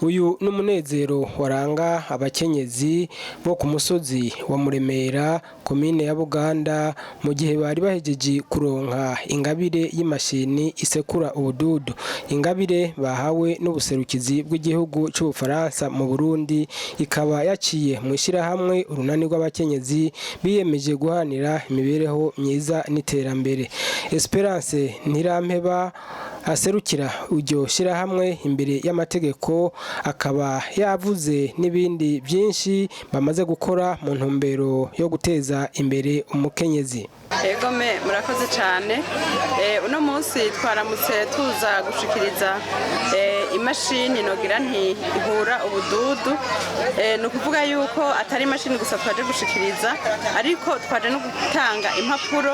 uyu n'umunezero waranga abakenyezi bo ku musozi wa Muremera komine ya Buganda mu gihe bari bahejeje kuronka ingabire y'imashini isekura ubududu, ingabire bahawe n'ubuserukizi bw'igihugu c'Ubufaransa mu Burundi, ikaba yaciye mu ishirahamwe urunani rw'abakenyezi biyemeje guhanira imibereho myiza n'iterambere. Esperance Ntirampeba aserukira iryo shirahamwe imbere y'amategeko akaba yavuze n'ibindi byinshi bamaze gukora mu ntumbero yo guteza imbere umukenyezi. Ego murakoze cyane. Uno munsi twaramutse tuza gushikiriza imashini nogira nti ihura ubududu, no kuvuga yuko atari imashini gusa twaje gushikiriza, ariko twaje no gutanga impapuro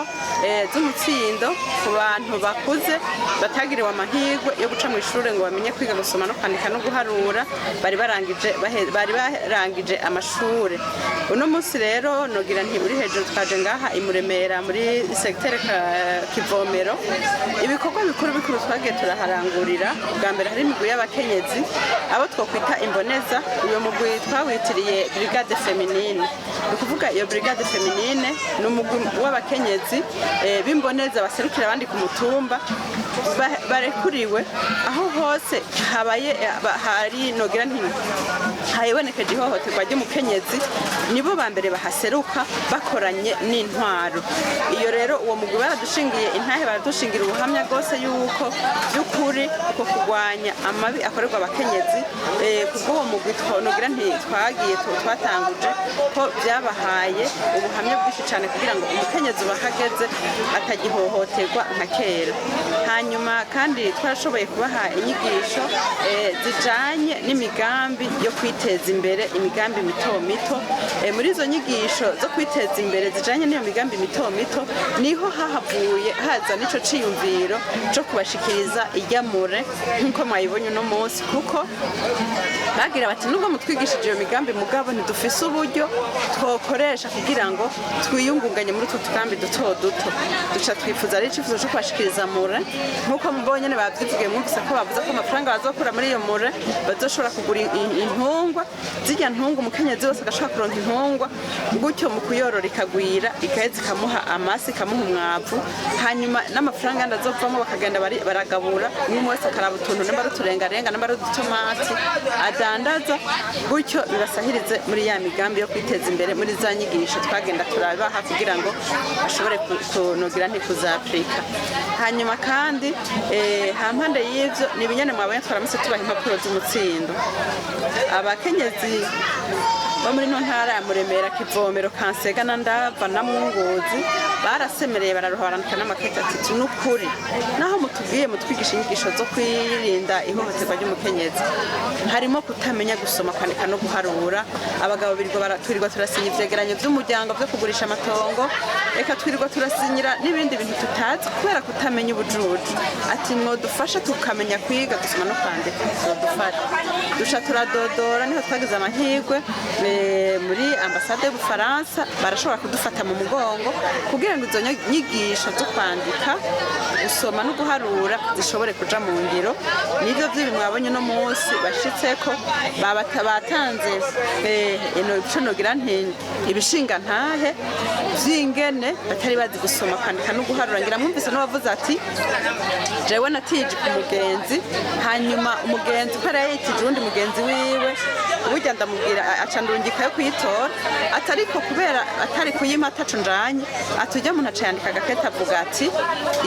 z'umutsindo ku bantu bakuze batagiriwe amahirwe yo guca mu ishure ngo bamenye kwiga gusoma no kwandika no guharura, bari barangije amashure. Uno munsi rero nogira nti uri hejuru twaje ngaha imuremera muri secteur Kivomero. Ibikorwa bikuru twagiye turaharangurira, bwa mbere hari imigwi y'abakenyezi abo twokwita imboneza. Uyo mugwi twawitiriye brigade féminine, ukuvuga iyo brigade féminine n'umugwi w'abakenyezi b'imboneza baserukira abandi ku mutumba, barekuriwe aho hose habaye hari nogira nti hayibonekeje ihohoterwa ry'umukenyezi, nibo ba mbere bahaseruka bakoranye n'intwaro. Iyo rero uwo mugwi baradushingiye intahe, baradushingira ubuhamya rwose yuko by'ukuri uko kurwanya amabi akorerwa abakenyezi kubw'uwo mugwi nogira nti twagiye twatanguje ko byabahaye ubuhamya bwinshi cyane kugira ngo umukenyezi bahageze atagihohoterwa nka kera. Hanyuma kandi twarashoboye kubaha inyigisho zijanye n'imigambi yo kwiteza imbere, imigambi mito mito. Muri izo nyigisho zo kwiteza imbere zijanye n'iyo migambi mito mito niho hahavuye haza nico ciyumviro cyo kubashikiriza ijyamure nkuko mwayibonye uno munsi, kuko bagira bati nubwo mutwigishije iyo migambi mugabo ntidufise uburyo twokoresha kugira ngo twiyungunganye muri utwo tugambi duto duto. Duca twifuza ari icifuzo cyo kubashikiriza mure nkuko mubonye ne bavyivugiye, mwumvise ko bavuze ko amafaranga bazokura muri iyo mure bazoshobora kugura intungwa, zijya ntungwa umukenyezi wose agashobora kuronka intungwa, gutyo mu kuyorora ikagwira igaheza ikamuha amasi ikamuha umwavu, hanyuma n'amafaranga ndazovamo bakagenda baragabura, umwe wese akaraba utuntu nimba ruturengarenga nimba rudutomati adandaza, gutyo bibasahirize muri ya migambi yo kwiteza imbere muri za nyigisho twagenda turabaha kugira ngo bashobore kunogira nti kuzapurika. Hanyuma kandi hampande y'ivyo ni ibinyane mwabonye twaramutse tubaha impapuro z'umutsindo. Abakenyezi bo muri no ntara ya Muremera, Kivomero, Kansega na Ndava na Mungozi barasemereye bararuha barandika n'amakete ati n'ukuri naho mutubwiye mutwigisha inyigisho zo kwirinda ihohoterwa ry'umukenyezi harimo kutamenya gusoma kwandika no guharura. Abagabo twirirwa turasinya ivyegeranyo vy'umuryango vyo kugurisha amatongo, eka twirirwa turasinyira n'ibindi bintu tutazi kubera kutamenya ubujuju. Ati mwodufasha tukamenya kwiga gusoma no kwandika, twodufasha. Dusha turadodora niho twagize amahirwe muri ambasade y'Ubufaransa barashobora kudufata mu mugongo kugira ngo izo nyigisho zo kwandika gusoma no guharura zishobore kuja mu ngiro. Nivyo vy'ibi mwabonye no munsi bashitseko batanze ico nogira nti ibishinga ntahe vy'ingene batari bazi gusoma kwandika no guharura. Ngira mwumvise no bavuze ati jewe natije ku mugenzi, hanyuma umugenzi ko yitije undi mugenzi wiwe burya ndamubwira acandungika yo kuyitora, atariko kubera atari kuyima ataco njanye atujya mu ntaca yandika agaketa avuga ati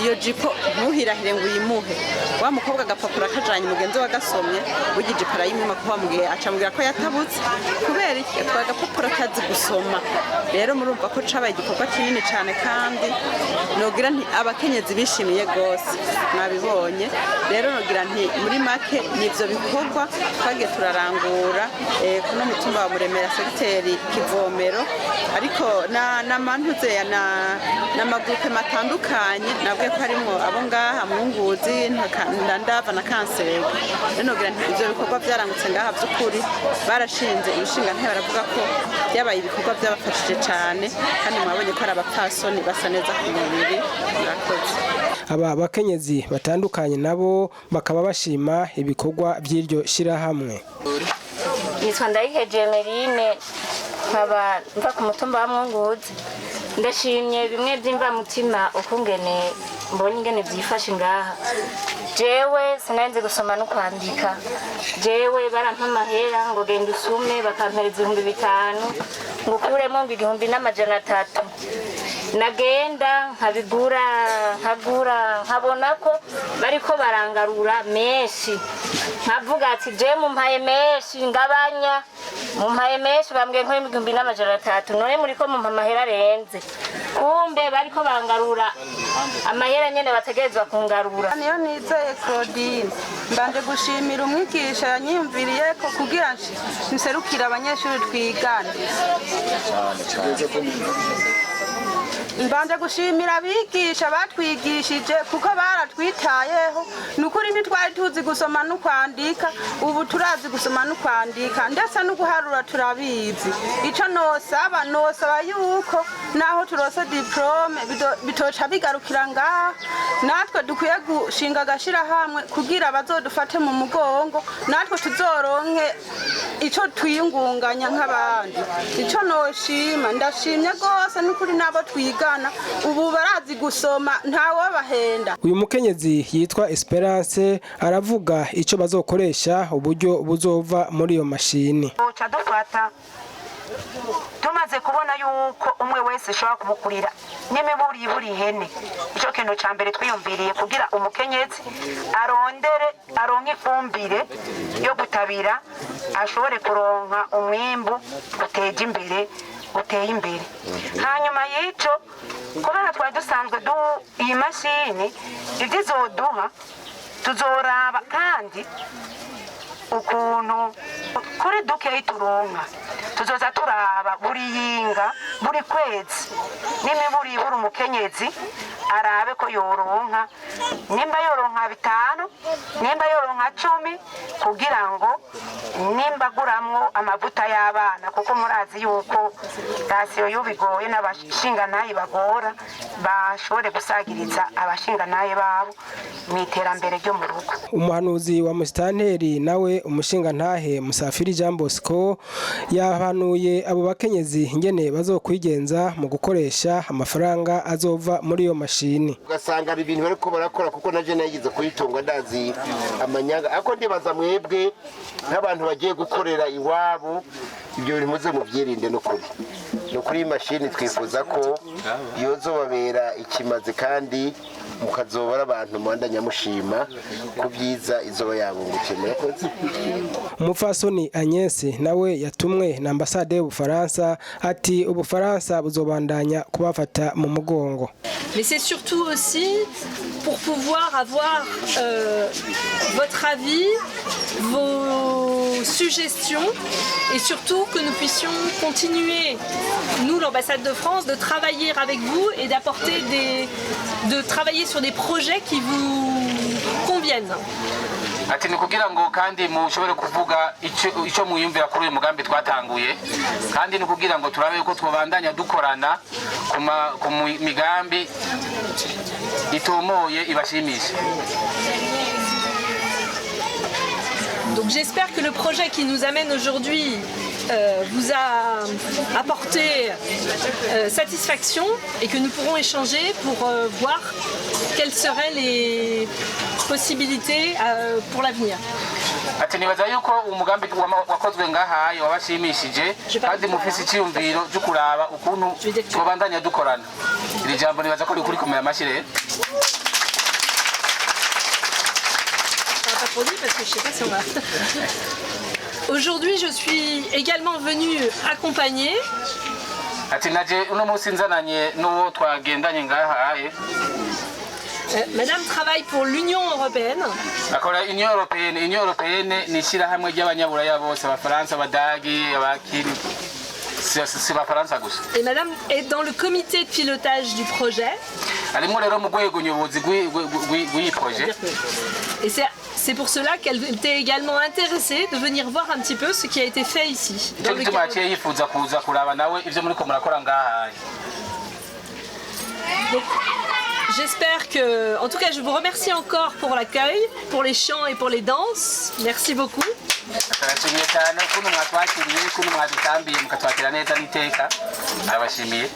iyo jipo ntuhirahire ngo uyimuhe. Wa mukobwa agapapuro akajanye mugenzi we agasomye burya ijipo arayimwima kuko bamubwiye acamubwira ko yatabutse kubera iki atwaye agapapuro atazi gusoma. Rero murumva ko cabaye igikorwa kinini cane kandi nogira nti abakenyezi bishimiye gose mwabibonye. Rero nogira nti muri make nivyo bikorwa twagiye turarangura kuno mutumba wa Muremera secteur Kivomero, ariko na mantuze na magrupe matandukanye nabwe ko harimo abo ngaha Munguzi Ndava na Kansega. Rero nogira nti ivyo bikorwa byarangutse ngaha by'ukuri barashinze ibishinga nte baravuga ko byabaye ibikorwa byabafashije cyane kandi mwabonye ko ari abapfasoni basa neza ku mubiri. Murakoze. aba bakenyezi batandukanye nabo bakaba bashima ibikorwa by'iryo shirahamwe. Nitwa Ndayiheje Merine nkaba mva ku mutumba wa Mwunguzi. Ndashimye bimwe by'imvamutima ukungene mbonye ingene byifashe ngaha. Jewe sinanze gusoma no kwandika. Jewe barampa amahera ngo genda usume bakampereza 5,000 ngo kuremo 1,300. Nagenda nkagura nkabona ko bariko barangarura menshi. Nkavuga ati je mumpaye menshi ngabanya mumpaye menshi bambwiye nko 1,300 none muriko mumpa amahera arenze. Kumbe bariko bangarura amahera nyene bategerezwa kungarura. Niyo nizeye Claudine mbanje gushimira umwigisha yanyimviriye ko kugira nserukira abanyeshuri twigana. Mbanje gushimira abigisha batwigishije kuko baratwitayeho nukuri ntitwari tuzi gusoma no kwandika ubu turazi gusoma no kwandika ndetse no guharura turabizi. Ico nosaba yuko naho turose diplome bitoca bigarukira ngaha natwe dukwiye gushinga agashira hamwe kugira bazodufate mu mugongo natwe tuzoronke ico twiyungunganya nk'abandi. Ico noshima ndashimye gose nukuri nabo twigana ubu barazi gusoma ntawo bahenda. Uyu mukenyezi yitwa Esperance aravuga ico bazokoresha uburyo buzova muri iyo mashini. Dufata tumaze kubona yuko umwe wese ashobora kumukurira n'imiburi buri ihene. Ico kintu ca mbere twiyumviriye kugira umukenyezi aronke ifumbire yo gutabira ashobore kuronka umwimbu uteye imbere. Hanyuma y'ico kubera twari dusanzwe iyi mashini ibyo izoduha tuzoraba kandi ukuntu kuri dukeyi turonka tuzoza turaba buri yinga buri kwezi n'imiburi buri umukenyezi arabe ko yoronka nimba yoronka 5 nimba yoronka 10 kugira ngo nimba guramwo amavuta y'abana kuko murazi yuko rasiyo yubigoye n'abashinga nayi bagora bashobore gusagiriza abashinga nayi babo mwiterambere ryo mu rugo. Umuhanuzi wa Musitanteri nawe umushinga ntahe Musafiri Jean Bosco yahanuye abo bakenyezi ingene bazokwigenza mu gukoresha amafaranga azova muri iyo mashini. Ugasanga ari ibintu bariko barakora kuko naje nayigize kuyitunga ndazi amanyanga ako ndibaza mwebwe n'abantu bagiye gukorera iwabo ibyo bintu muze muvyirinde no kuri mashini twifuza ko yozobabera ikimaze kandi mukazobara abantu mwanda nyamushima kubyiza izoba yabungukene. Umufasoni Agnes nawe yatumwe na ambassade y'Ubufaransa ati Ubufaransa buzobandanya kubafata mu mugongo. Mais c'est surtout aussi pour pouvoir avoir votre avis, vos suggestions et surtout que nous puissions continuer, nous l'ambassade de France, de travailler avec vous et de travailler sur des projets qui vous conviennent. Ati ni kugira ngo kandi mushobore kuvuga ico muyumvira kuri uyu mugambi twatanguye kandi ni kugira ngo turabe uko twobandanya dukorana ku migambi itomoye ibashimisha. Donc j'espère que le projet qui nous amène aujourd'hui vous a apporté satisfaction et que nous pourrons échanger pour voir quelles seraient les possibilités pour l'avenir. Ati nibaza yuko umugambi wakozwe ngaha wabashimishije kandi mufise icyumviro cyo kuraba ukuntu twobandanya dukorana. Iri jambo nibaza ko rikuri kumera amashire. Parce que je sais pas si on va. Aujourd'hui, je suis également venue accompagner. Madame travaille pour l'Union européenne. Et madame est dans le comité de pilotage du projet. Et c'est pour cela qu'elle était également intéressée de venir voir un petit peu ce qui a été fait ici. Donc, j'espère que... En tout cas, je vous remercie encore pour l'accueil, pour les chants et pour les danses. Merci beaucoup. turashimye cyane ukuntu mwatwakiriye ukuntu mwadutambiye mukatwakira neza n'iteka arabashimiye